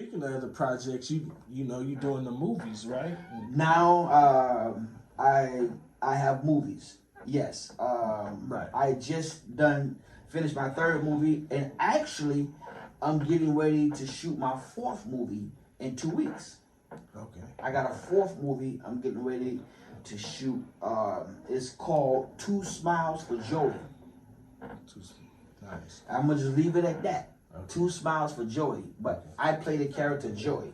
Speaking of the projects, you know you doing the movies, right? Now, I have movies. Yes. Right. I just finished my third movie, and actually, I'm getting ready to shoot my fourth movie in 2 weeks. Okay. I got a fourth movie I'm getting ready to shoot. It's called Two Smiles for Joey. Nice. I'm gonna just leave it at that. Okay. Two Smiles for Joey. But I play the character Joey.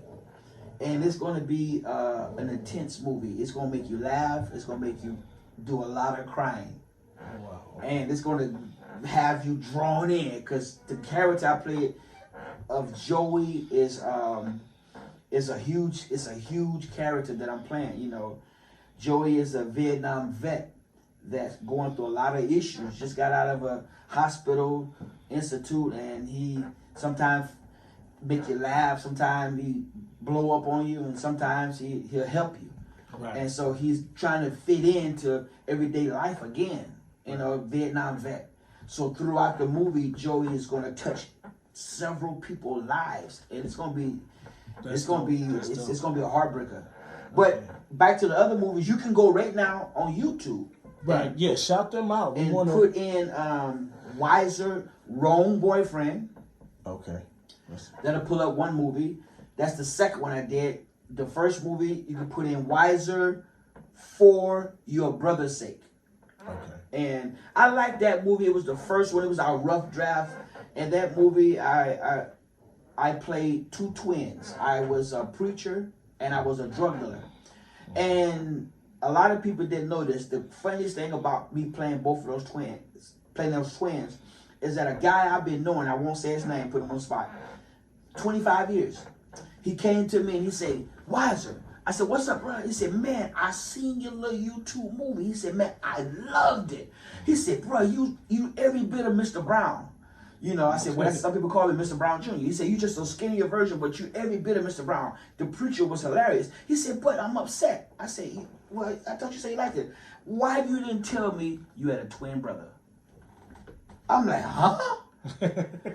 And it's gonna be an intense movie. It's gonna make you laugh. It's gonna make you do a lot of crying. Oh, wow. And it's gonna have you drawn in, because the character I play of Joey is a huge character that I'm playing. You know, Joey is a Vietnam vet that's going through a lot of issues. Just got out of a hospital institute, and he sometimes make you laugh, sometimes he blow up on you, and sometimes he'll help you. Right. And so he's trying to fit into everyday life again. You know, Vietnam vet. So throughout the movie, Joey is going to touch several people's lives, and it's going to be it's going to be a heartbreaker. But back to the other movies, you can go right now on YouTube. Right. Yeah. Shout them out. And put in Wyser Wrong Boyfriend. Okay. That'll pull up one movie. That's the second one I did. The first movie, you can put in Wyser For Your Brother's Sake. Okay. And I like that movie. It was the first one. It was our rough draft. And that movie, I played two twins. I was a preacher and I was a drug dealer. And a lot of people didn't know this. The funniest thing about me playing both of those twins, is that a guy I've been knowing, I won't say his name, put him on the spot, 25 years. He came to me and he said, Wyser. I said, what's up, bro? He said, man, I seen your little YouTube movie. He said, man, I loved it. He said, bro, you every bit of Mr. Brown. You know, I said, well, some people call him Mr. Brown Jr. He said, you just a skinnier version, but you every bit of Mr. Brown. The preacher was hilarious. He said, but I'm upset. I said, well, I thought you said you liked it. Why you didn't tell me you had a twin brother? I'm like, huh?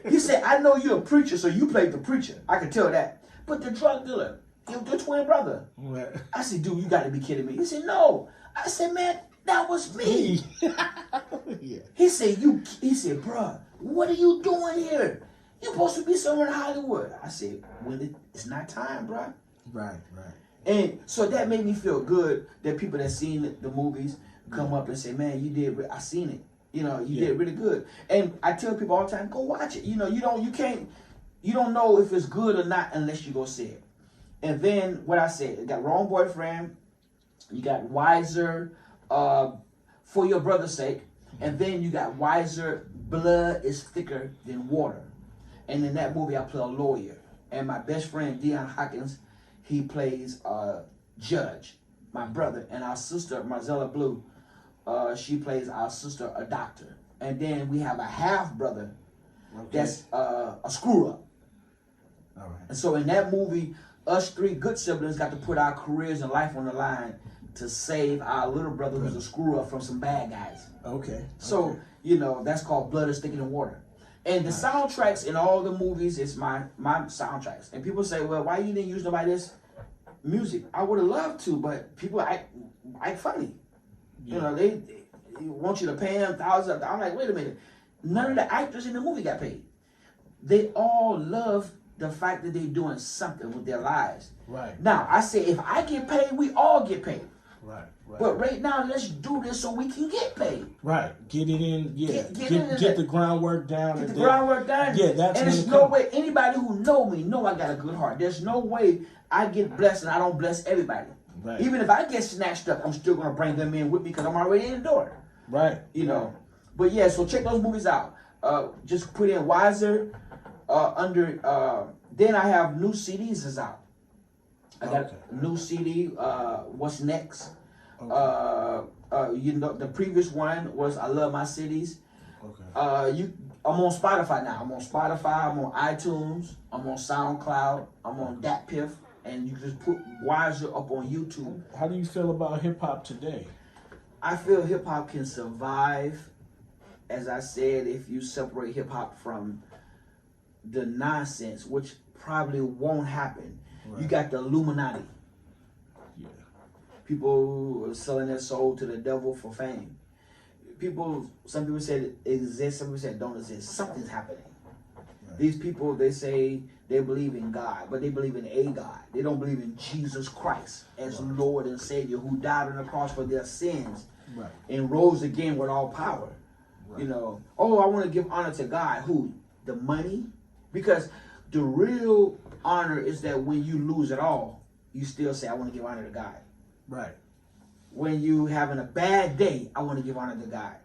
He said, I know you're a preacher, so you played the preacher. I can tell that. But the drug dealer, your twin brother. Right. I said, dude, you got to be kidding me. He said, no. I said, man, that was me. Yeah. He said, bruh, what are you doing here? You're supposed to be somewhere in Hollywood. I said, it's not time, bruh. Right, right. And so that made me feel good that people that seen the movies come up and say, man, you did, I seen it. You know, you did really good. And I tell people all the time, go watch it. You know, you don't know if it's good or not unless you go see it. And then what I said, you got Wrong Boyfriend, you got Wyser, For Your Brother's Sake, and then you got Wyser, Blood is Thicker Than Water. And in that movie, I play a lawyer. And my best friend, Dion Hawkins, he plays a judge, my brother. And our sister, Marzella Blue, she plays our sister, a doctor. And then we have a half-brother that's a screw-up. All right. And so in that movie, us three good siblings got to put our careers and life on the line to save our little brother who's a screw-up from some bad guys. Okay. So, you know, that's called Blood is Thicker Than Water. And the soundtracks in all the movies is my soundtracks. And people say, well, why you didn't use nobody else's music? I would have loved to, but people act funny. Yeah. You know, they want you to pay them thousands. I'm like, wait a minute. None of the actors in the movie got paid. They all love the fact that they're doing something with their lives. Right. Now, I say if I get paid, we all get paid. Right. Right. But right now, let's do this so we can get paid. Right. Get it in. Yeah. Get the groundwork down. Get the groundwork done. Yeah, that's and there's no way anybody who know me know I got a good heart. There's no way I get blessed and I don't bless everybody. Right. Even if I get snatched up, I'm still gonna bring them in with me because I'm already in the door. Right. You know. But yeah, so check those movies out. Just put in Wyser then I have new CDs is out. I got a new CD, What's Next? Okay. You know, the previous one was I Love My Cities. Okay. I'm on Spotify now. I'm on Spotify, I'm on iTunes, I'm on SoundCloud, I'm on DatPiff, and you can just put Wyser up on YouTube. How do you feel about hip hop today? I feel hip hop can survive, as I said, if you separate hip hop from the nonsense, which probably won't happen. Right. You got the Illuminati. Yeah. People are selling their soul to the devil for fame. Some people say it exists, some people say it don't exist. Something's happening. Right. These people, they say they believe in God, but they believe in a God. They don't believe in Jesus Christ as Right. Lord and Savior, who died on the cross for their sins, Right. and rose again with all power. Right. You know, oh, I want to give honor to God. Who? The money? Because the real honor is that when you lose it all, you still say, I want to give honor to God. Right. When you having a bad day, I want to give honor to God.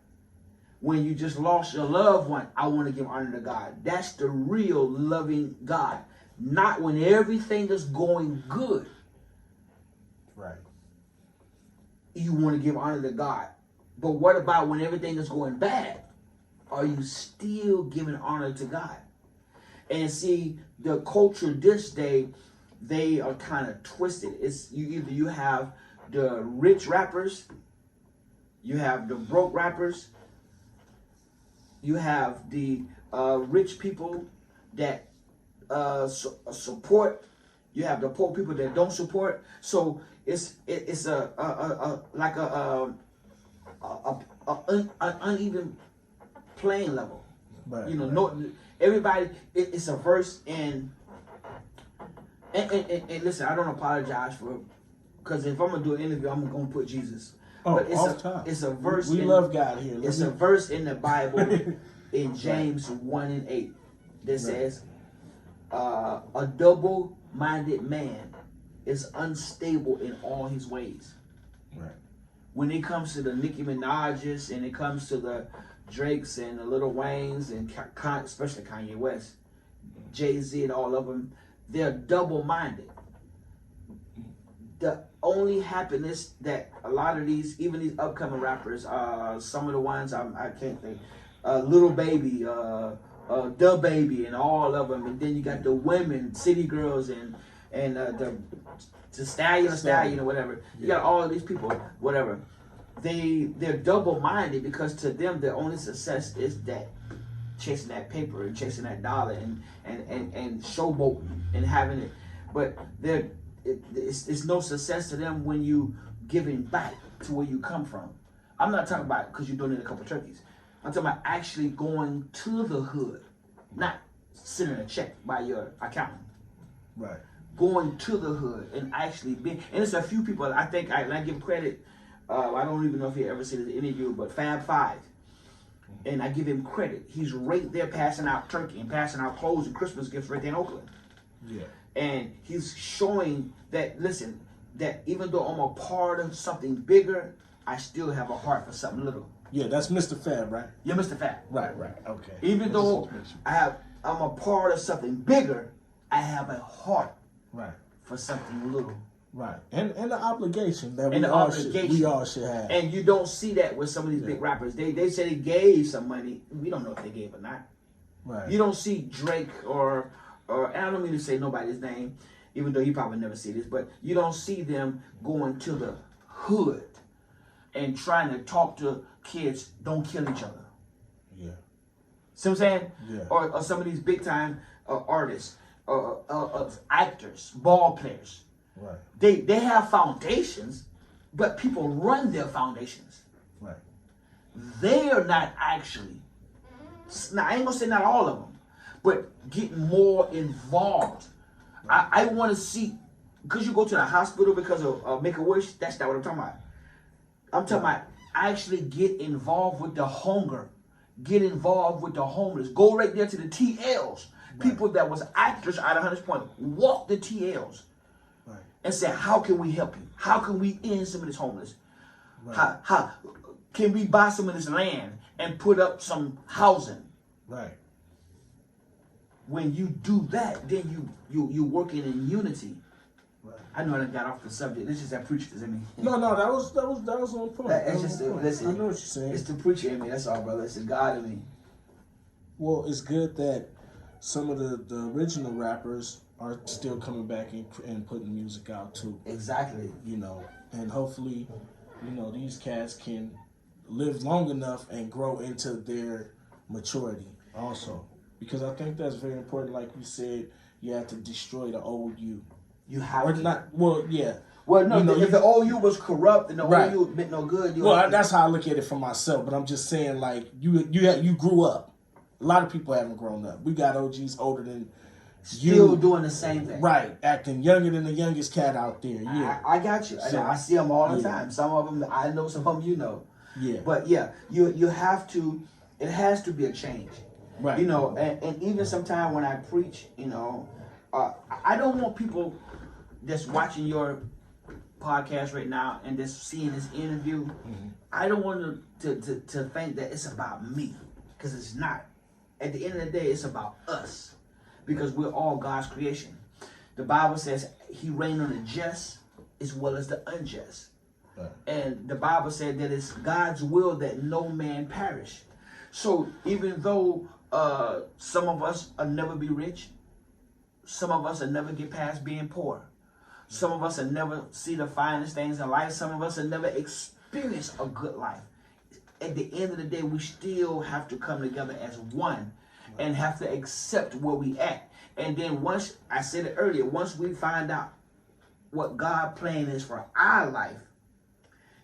When you just lost your loved one, I want to give honor to God. That's the real loving God. Not when everything is going good. Right. You want to give honor to God. But what about when everything is going bad? Are you still giving honor to God? And see, the culture this day, they are kind of twisted. It's you have the rich rappers, you have the broke rappers, you have the rich people that support, you have the poor people that don't support. So it's like an uneven playing level. Right. You know, no, everybody. It's a verse and listen. I don't apologize for, because if I'm gonna do an interview, I'm gonna put Jesus. Oh, but it's a verse. We love God here. It's a verse in the Bible in James 1:8 that says, "A double-minded man is unstable in all his ways." Right. When it comes to the Nicki Minaj's and it comes to the Drakes and the Lil Waynes and especially Kanye West, Jay-Z and all of them, they're double-minded. The only happiness that a lot of these, even these upcoming rappers, some of the ones I can't think, Little Baby, Da Baby, and all of them, and then you got the women, City Girls, and the Stallion or whatever. You got all of these people, whatever. They're double-minded because to them their only success is that chasing that paper and chasing that dollar and showboating and having it. But it's no success to them when you giving back to where you come from. I'm not talking about because you donated a couple of turkeys. I'm talking about actually going to the hood, not sending a check by your accountant. Right. Going to the hood and actually being, and it's a few people. I think I give credit. I don't even know if he ever seen the interview, but Fab Five, and I give him credit. He's right there passing out turkey and passing out clothes and Christmas gifts right there in Oakland. Yeah. And he's showing that, listen, that even though I'm a part of something bigger, I still have a heart for something little. Yeah, that's Mr. Fab, right? You're Mr. Fab. Right. Okay. Even though I'm a part of something bigger, I have a heart for something little. Right. And the obligation that we all should have. And you don't see that with some of these big rappers. They say they gave some money. We don't know if they gave or not. Right. You don't see Drake or and I don't mean to say nobody's name, even though you probably never see this, but you don't see them going to the hood and trying to talk to kids, don't kill each other. Yeah. See what I'm saying? Yeah. Or some of these big time artists, actors, ball players. Right. They have foundations, but people run their foundations. Right. They are not actually, now I ain't gonna say not all of them, but getting more involved. Right. I want to see, because you go to the hospital because of Make-A-Wish, that's not what I'm talking about. I'm talking about actually get involved with the hunger, get involved with the homeless. Go right there to the TLs. Right. People that was actors out of Hunters Point, walk the TLs. Right. And say, how can we help you? How can we end some of this homeless? Right. How can we buy some of this land and put up some housing? Right. When you do that, then you working in unity. Right. I know I got off the subject. This is that preacher in me. No, that was on point. It's just listen. I know what you're saying. It's the preacher in me. That's all, brother. It's the God in me. Well, it's good that some of the original rappers are still coming back and putting music out too. Exactly. You know, and hopefully, you know, these cats can live long enough and grow into their maturity also. Because I think that's very important. Like you said, you have to destroy the old you. You have or to. not. Well, yeah. Well, no. You know, if the old you was corrupt and the right. old you meant no good, that's how I look at it for myself. But I'm just saying, like you grew up. A lot of people haven't grown up. We got OGs older than still you, doing the same thing. Right, acting younger than the youngest cat out there. Yeah, I got you. So, I see them all the time. Some of them I know, some of them you know. Yeah. But yeah, you have to. It has to be a change. Right. You know, and even sometimes when I preach, you know, I don't want people that's watching your podcast right now and just seeing this interview. Mm-hmm. I don't want to think that it's about me, because it's not. At the end of the day, it's about us, because we're all God's creation. The Bible says He reigned on the just as well as the unjust. Right. And the Bible said that it's God's will that no man perish. So even though some of us will never be rich, some of us will never get past being poor, some of us will never see the finest things in life, some of us will never experience a good life. At the end of the day, we still have to come together as one and have to accept where we at. And then once, I said it earlier, once we find out what God's plan is for our life,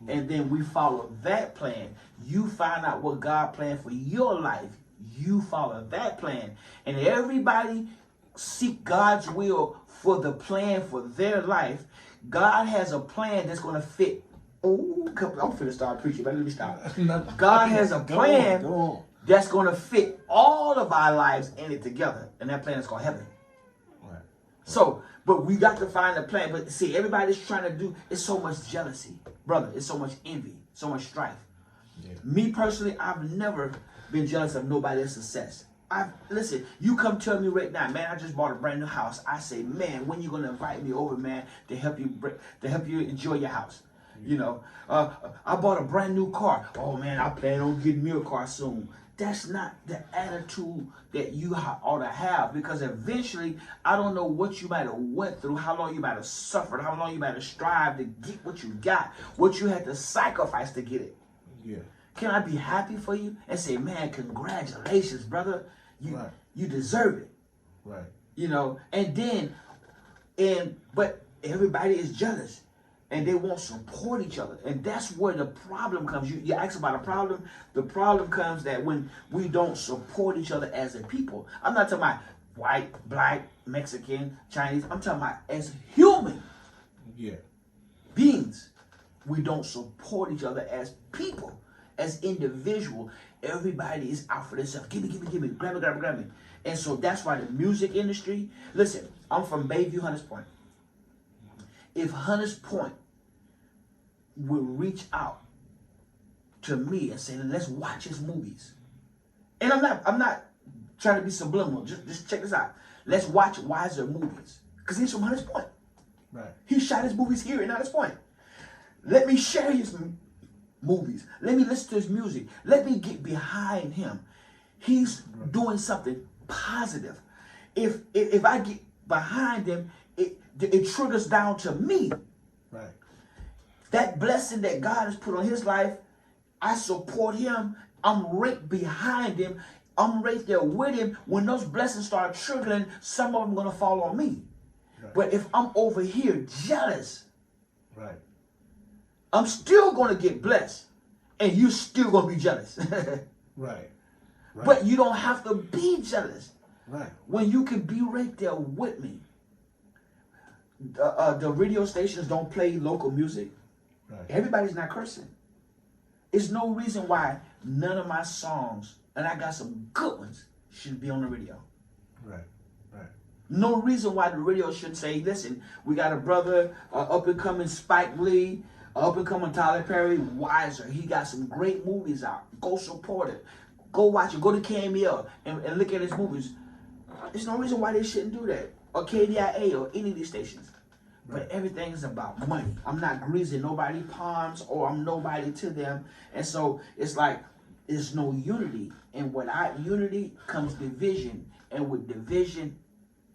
and then we follow that plan, you find out what God planned for your life, you follow that plan, and everybody seek God's will for the plan for their life. God has a plan that's going to fit. Oh, I'm finna start preaching, but let me stop. God has a plan that's going to fit all of our lives in it together, and that plan is called heaven. Right. So, but we got to find a plan. But see, everybody's trying to do, it's so much jealousy, brother. It's so much envy, so much strife. Yeah. Me personally, I've never been jealous of nobody's success. Listen, you come tell me right now, man, I just bought a brand new house. I say, man, when you gonna invite me over, man, to help you enjoy your house? You know, I bought a brand new car. Oh man, I plan on getting me a car soon. That's not the attitude that you ought to have, because eventually, I don't know what you might have went through, how long you might have suffered, how long you might have strived to get what you got, what you had to sacrifice to get it. Yeah. Can I be happy for you and say, man, congratulations, brother. You deserve it. Right. You know, but everybody is jealous and they won't support each other. And that's where the problem comes. You ask about a problem. The problem comes that when we don't support each other as a people. I'm not talking about white, black, Mexican, Chinese. I'm talking about as human beings. We don't support each other as people, as individual. Everybody is out for themselves. Give me, grab me. And so that's why the music industry, listen, I'm from Bayview, Hunters Point. If Hunters Point would reach out to me and say, let's watch his movies. And I'm not trying to be subliminal. Just check this out. Let's watch Wyser movies. Because he's from Hunters Point. Right. He shot his movies here in Hunters Point. Let me share his movies. Let me listen to his music. Let me get behind him. He's doing something positive. If I get behind him, it triggers down to me. Right. That blessing that God has put on his life, I support him. I'm right behind him. I'm right there with him. When those blessings start triggering, some of them are going to fall on me. Right. But if I'm over here jealous, right, I'm still going to get blessed, and you're still going to be jealous. Right. But you don't have to be jealous. Right. When you can be right there with me. The radio stations don't play local music. Right. Everybody's not cursing. There's no reason why none of my songs, and I got some good ones, should be on the radio. Right. No reason why the radio should say, listen, we got a brother, up and coming Spike Lee, up and coming Tyler Perry, Wyser. He got some great movies out. Go support it. Go watch it. Go to KML and look at his movies. There's no reason why they shouldn't do that. Or KDIA or any of these stations. Right. But everything is about money. I'm not greasing nobody's palms, or I'm nobody to them. And so it's like there's no unity. And without unity comes division. And with division,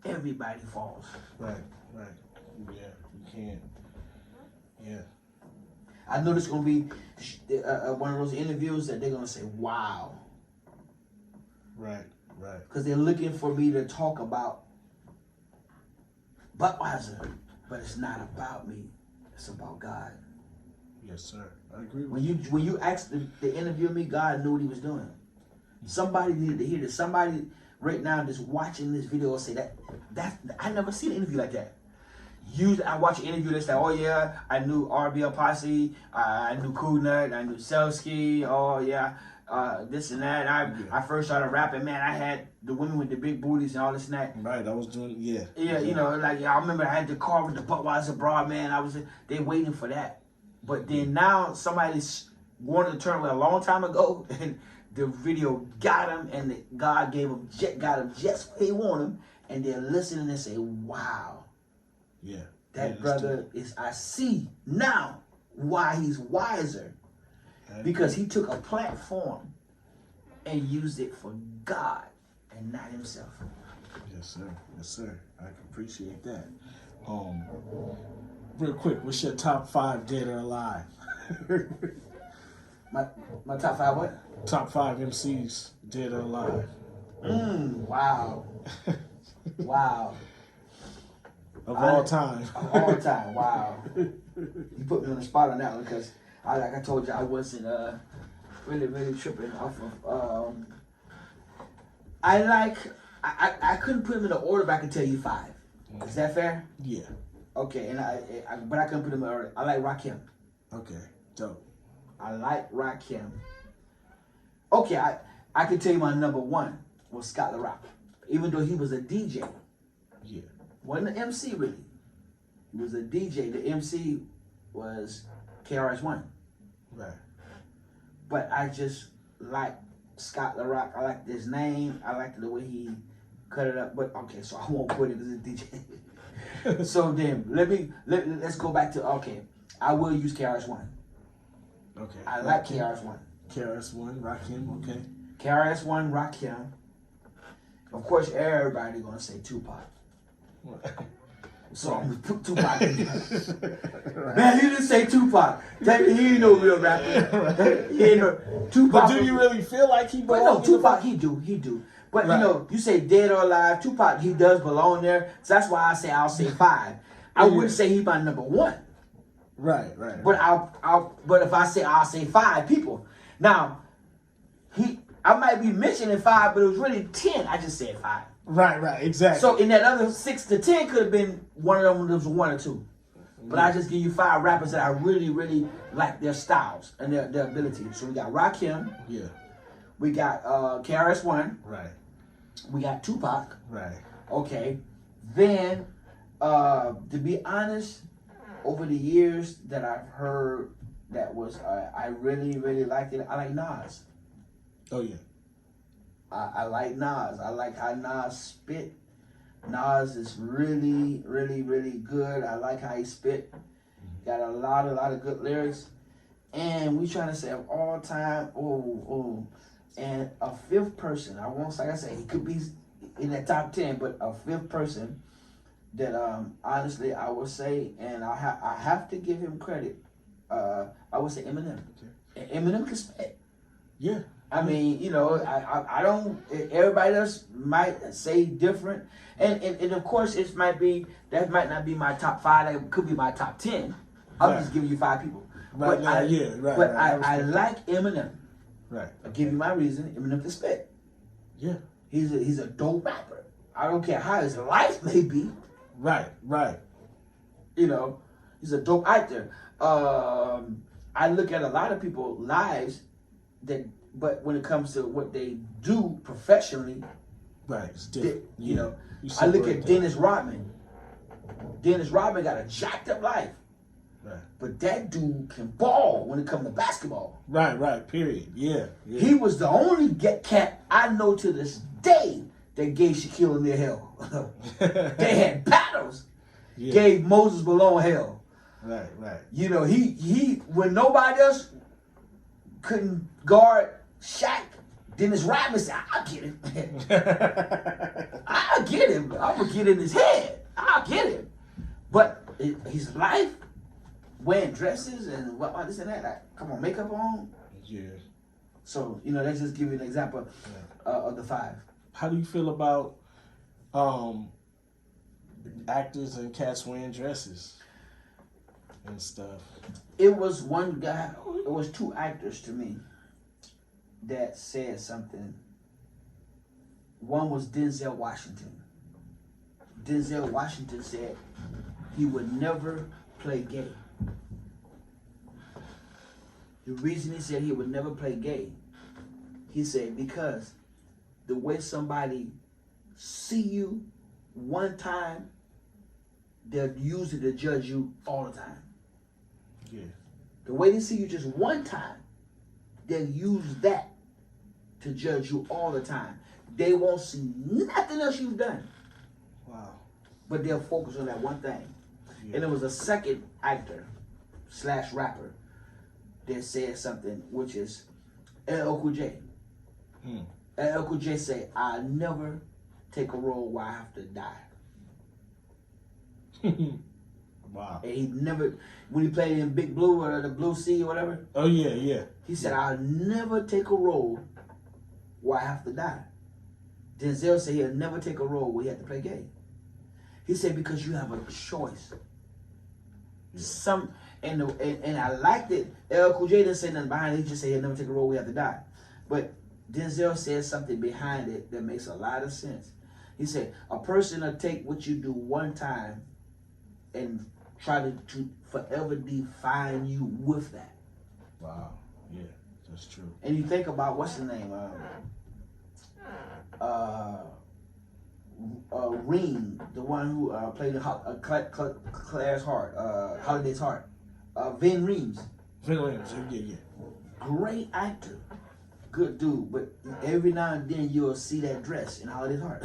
everybody falls. Right. Yeah, you can't. Yeah. I know there's going to be one of those interviews that they're going to say, wow. Right. Because they're looking for me to talk about Budweiser, but it's not about me. It's about God. Yes, sir. I agree with you. When you asked to interview me, God knew what He was doing. Somebody needed to hear this. Somebody right now just watching this video will say that I never seen an interview like that. Usually I watch an interview that's like, oh yeah, I knew RBL Posse, I knew Cool Nut, I knew Soundsclean, oh yeah, this and that. I first started rapping, man, I had the women with the big booties and all this and that. Right, I was doing, yeah. Yeah, you know, like, I remember I had the car with the Budweiser broad, man. They waiting for that. But then now somebody's wanted to turn away a long time ago, and the video got him, and God got him just where He wanted him, and they're listening and say, wow. Yeah. That brother I see now why he's wiser. Because he took a platform and used it for God and not himself. Yes, sir. Yes, sir. I can appreciate that. Real quick, what's your top 5 dead or alive? My top 5 what? Top 5 MCs dead or alive. Wow. Wow. Of all time. Of all time, wow. You put me on the spot on that one because, like I told you, I wasn't really tripping off of. I couldn't put them in the order, but I can tell you 5. Is that fair? Yeah. Okay, and but I couldn't put them in order. I like Rakim. Okay, dope. I like Rakim. Okay, I can tell you my number 1 was Scott La Rock, even though he was a DJ. Yeah. Wasn't an MC really. He was a DJ. The MC was KRS-One. Right. But I just like Scott La Rock. I liked his name. I liked the way he cut it up. But okay, so I won't put it as a DJ. So then let's go back to I will use KRS-One. Okay. I like KRS-One. KRS-One, Rakim, okay. KRS-One, Rakim. Of course, everybody gonna say Tupac. So I'm gonna put Tupac in there. Right. Man, he didn't say Tupac. He ain't no real rapper. He ain't no Tupac. But do you really feel like he belongs? But no, Tupac, he do. But right. You know, you say dead or alive, Tupac, he does belong there. So that's why I'll say 5. I wouldn't say he's my number 1. Right. But but if I'll say 5 people. Now, I might be mentioning 5, but it was really 10. I just said 5. Right, exactly. So in that other 6 to 10 could have been one of them. There was 1 or 2. But I just give you 5 rappers that I really like their styles and their ability. So we got Rakim. Yeah. We got KRS-One. Right. We got Tupac. Right. Okay. Then, to be honest, over the years that I've heard that was I really liked it. I like Nas. Oh yeah. I like Nas. I like how Nas spit. Nas is really good. I like how he spit. Got a lot of good lyrics. And we trying to say of all time, and a 5th person. I won't, like I said, he could be in that top 10, but a 5th person that honestly I would say, and I have to give him credit. I would say Eminem. Okay. Eminem can spit. Yeah. I mean, you know, I don't. Everybody else might say different, and of course that might not be my top 5. That could be my top 10. I'm just giving you 5 people. Right. But I like Eminem. Right. I'll give you my reason. Eminem can spit. Yeah. He's a dope rapper. I don't care how his life may be. Right. You know, he's a dope actor. I look at a lot of people's lives but when it comes to what they do professionally, right, it's different. You know, I look at Dennis Rodman. Dennis Rodman got a jacked up life. Right. But that dude can ball when it comes to basketball. Right, period. Yeah. He was the only cat I know to this day that gave Shaquille O'Neal hell. They had battles. Yeah. Gave Moses Malone hell. Right. You know, he when nobody else couldn't guard Shaq, Dennis Rodman said, I'll get him. I'll get him. I'm going to get in his head. I'll get him. But his life, wearing dresses and what this and that, like, come on, makeup on. Yeah. So, you know, let's just give you an example of the 5. How do you feel about actors and cats wearing dresses and stuff. It was one guy. It was two actors to me that said something. One was Denzel Washington. Denzel Washington said he would never play gay. The reason he said he would never play gay, he said because the way somebody see you one time, they'll use it to judge you all the time. Yeah. The way they see you just one time, they'll use that to judge you all the time. They won't see nothing else you've done. Wow. But they'll focus on that one thing. Yeah. And there was a second actor / rapper that said something, which is LL Cool J. LL Cool J said, "I never take a role where I have to die." Wow. And he never, when he played in Big Blue or the Blue Sea or whatever. Oh yeah, yeah. He said, "I'll never take a role where I have to die." Denzel said he'll never take a role where he had to play gay. He said because you have a choice. And I liked it. LL Cool J didn't say nothing behind it. He just said he'll never take a role where he have to die. But Denzel said something behind it that makes a lot of sense. He said a person will take what you do one time and try to forever define you with that. Wow. Yeah, that's true. And you think about what's the name? Reem, the one who played Claire's heart, Holiday's heart. Vin Reams. Vin Reams, yeah. Great actor. Good dude, but every now and then you'll see that dress in Holiday's heart.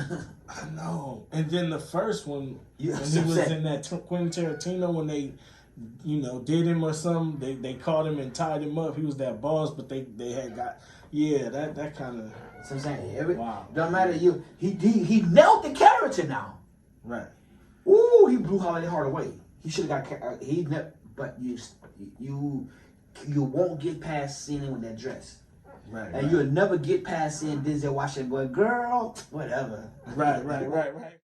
I know. And then the first one, yeah, when he was in that Quentin Tarantino, when they, did him or something, they caught him and tied him up. He was that boss, but they had got, that kind of. So I'm saying, wow. Don't matter he nailed the character now. Right. Ooh, he blew Holiday Heart away. He should have got but you won't get past seeing him with that dress. Right. And you'll never get past seeing Denzel Washington going, girl, whatever. Right.